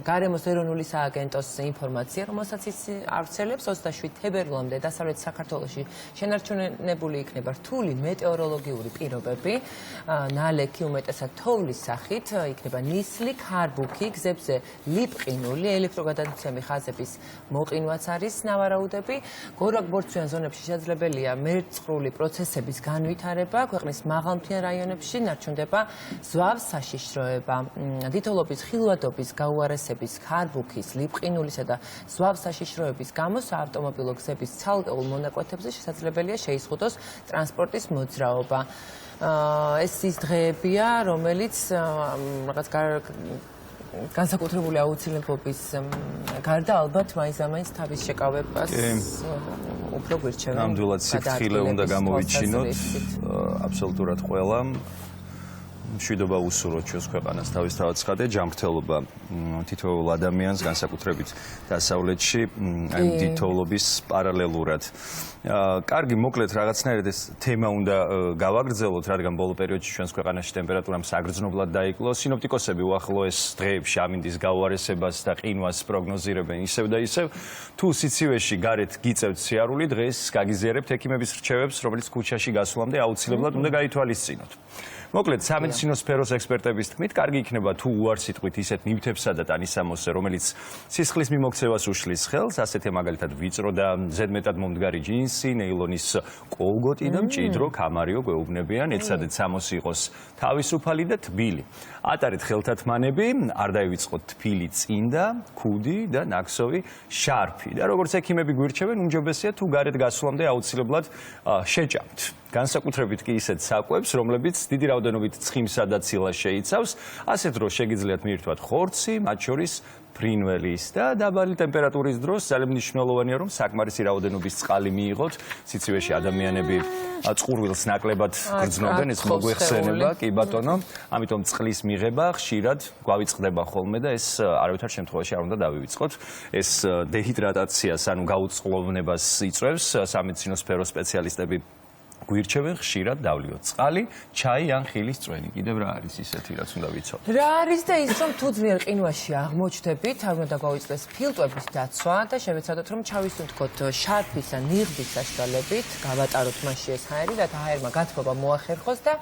გარემოს ეროვნული სააგენტოს ინფორმაცია, რომელსაც ის ავრცელებს 27 თებერვლამდე დასავლეთ საქართველოში შენარჩუნებული იქნება რთული მეტეოროლოგიური პირობები, ნალექი უმეტესად თოვლის სახით, იქნება ნისლი, ქარბუქი, გზებზე ლიპყინული, ელექტროგადაცემი ხაზების მოყინვაც არის ნავარაუდები, გორაკ-ბორცვიან ზონებში შესაძლებელია მერწყრული პროცესების განვითარება, ქვეყნის მაღალმთიან რაიონებში ნარჩუნდება ზვავს საშიშროება, დიდთოვლობის ხილვადობის გაუარესების, ქარბუქის, ლიპყინულისა და ზვავს საშიშროების გამო საავტომობილო გზების ცალკეულ მონაკვეთებზე შესაძლებელია შეიზღუდოს ტრანსპორტის მოძრაობა. ეს ის დღეებია, რომელიც რაღაც განსაკუთრებული აუცილებლობის გარდა ალბათ მაინც თავის შეკავებას უფრო გვირჩევენ. ნამდვილად სიფრთხილე უნდა გამოვიჩინოთ აბსოლუტურად ყველა. მშვიდობა უსურვოთ ჩვენს ქვეყანას თავისთავად ცხადე, ჯანმრთელობა თითოეულ ადამიანს განსაკუთრებით დასავლეთში აი დიდთოვლობის პარალელურად. კარგი, მოკლედ რაღაცნაირად ეს თემა უნდა გავაგრძელოთ, რადგან ბოლო პერიოდში ჩვენს ქვეყანაში ტემპერატურამ საგრძნობლად დაიკლო. სინოპტიკოსები უახლოეს დღეებში ამინდის გაუარესებას და ყინვას პროგნოზირებენ ისევ და ისევ. თუ სიცივეში გარეთ გიწევთ სიარული, დღეს გაგიზიარებთ ექიმების რჩევებს, რომელიც ქუჩაში გასვლამდე აუცილებლად უნდა გაითვალისწინოთ. მოკლედ, სამედიცინო სფეროს ექსპერტების თქმით, კარგი იქნება თუ უარსიტყვით ისეთ ნივთებსა და ტანისამოსზე, რომელიც სისხლის მიმოქცევას უშლის ხელს, ასეთია მაგალითად ვიწრო და ზედმეტად მომდგარი ჯინსი, ნეილონის კოლგოტი და მჭიდრო კამარიო გვეუბნებიან, ეცადეთ სამოსი იყოს თავისუფალი და თბილი. ატარეთ ხელთათმანები, არ დაივიწყოთ თბილი წინდა, ქუდი და ნაკსოვი შარფი. და როგორც ექიმები გვირჩევენ, უმჯობესია თუ გარეთ გასვლამდე აუცილებლად შეჭამთ. განსაკუთრებით კი ისეთ საკვებს, რომლებიც დიდი რაოდენობით ცხიმსა და ცილას შეიცავს, ასეთ დროს შეგიძლიათ მიირთვათ ხორცი, მათ შორის ფრინველის და დაბალი ტემპერატურის დროს ძალიან მნიშვნელოვანია, რომ საკმარისი რაოდენობის წყალი მიიღოთ. სიცივეში ადამიანები წყურვილს ნაკლებად გრძნობენ, ეს მოგვეხსენება, კი ბატონო. ამიტომ წყლის მიღება ხშირად გვავიწყდება ხოლმე და ეს არავითარ შემთხვევაში არ უნდა დავივიწყოთ. ეს დეჰიდრატაციას, ანუ გაუწყლოვნებას იწვევს. სამედიცინო სფეროს სპეციალისტები გვირჩევენ ხშირად დავლიოთ წყალი, ჩაი ან ხილის წვენი. კიდევ რა არის ისეთი, რაც უნდა ვიცოდეთ? რა არის და ის რომ თუ ძლიერ ყინვაში აღმოჩნდებით, არ უნდა გაუწეს ფილტვების დაცვა და შევეცადოთ რომ ჩავისუნთქოთ შარფის და ნიღბის საშუალებით, გავატაროთ მასში ეს ჰაერი, რათა ჰაერმა გათბობა მოახერხოს და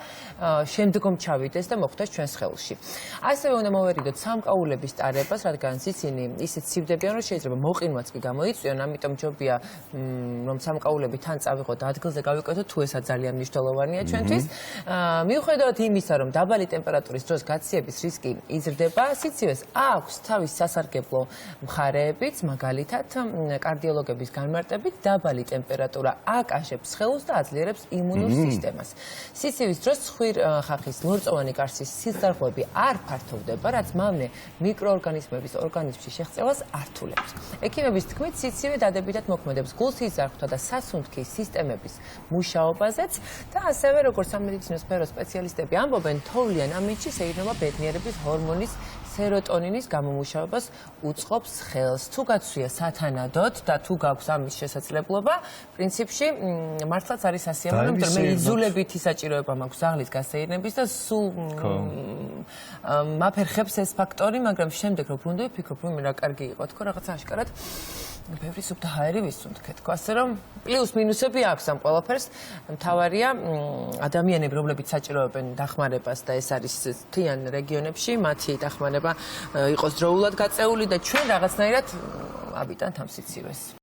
შემდგომ ჩავიდეს და მოხვდეს ჩვენს ხელში. ასევე უნდა მოვერიდოთ სამკაულების ტარებას, რადგან ისინი ისეთ სივდებიან, რომ შეიძლება მოყინვაც კი გამოიწვიონ, ამიტომ ჯობია რომ სამკაულები თან წავიღოთ და ადგილზე გავიკეთოთ, თუ ესაც ძალიან მნიშვნელოვანია ჩვენთვის. მიუხედავად იმისა, რომ დაბალი ტემპერატურის დროს გაციების რისკი იზრდება, სიცივეს აქვს თავის სასარგებლო მხარეებიც, მაგალითად, კარდიოლოგების განმარტებით, დაბალი ტემპერატურა აკაშებს სხეულს და აძლიერებს იმუნურ სისტემას. სიცივის დროს ცხვիր ხახის ლორწოვანი კარსის სისხლძარღვები არ ფართოვდება, რაც მავნე მიკროორგანიზმების ორგანიზმში შეღწევას ართულებს. ექიმების თქმით, სიცივე დადებითად მოქმედებს გულ-სისხლძარღვთა და სასუნთქის სისტემების მუშაობაზეც და ასევე როგორც სამედიცინო სფეროს სპეციალისტები ამბობენ, თოვლიან ამინდში შეიქმნება ბედნიერების ჰორმონის სეროტონინის გამომუშავებას უწყობს ხელს. თუ გაცვია სათანადოდ და თუ გაქვს ამის შესაძლებლობა, პრინციპში მართლაც არის ასიამოვნო, რომ მე იძულებითი საჭიროება მაქვს ზაღლის გასეირნების და სულ მაფერხებს ეს ფაქტორი, მაგრამ შემდეგ რო ბრუნდები, ვფიქრობ, რომ რა კარგი იყო თქო, რაღაცა აშკარად ბევრი სუფთა ჰაერი ვისუნთქე თქო, ასე რომ პლუს მინუსები აქვს ამ ყველაფერს. მთავარია ადამიანები, რომლებიც საჭიროებენ დახმარებას და ეს არის მთიან რეგიონებში, მათი დახმარება იყოს დროულად გაწეული და ჩვენ რაღაცნაირად ავიტანთ ამ სიცივეს.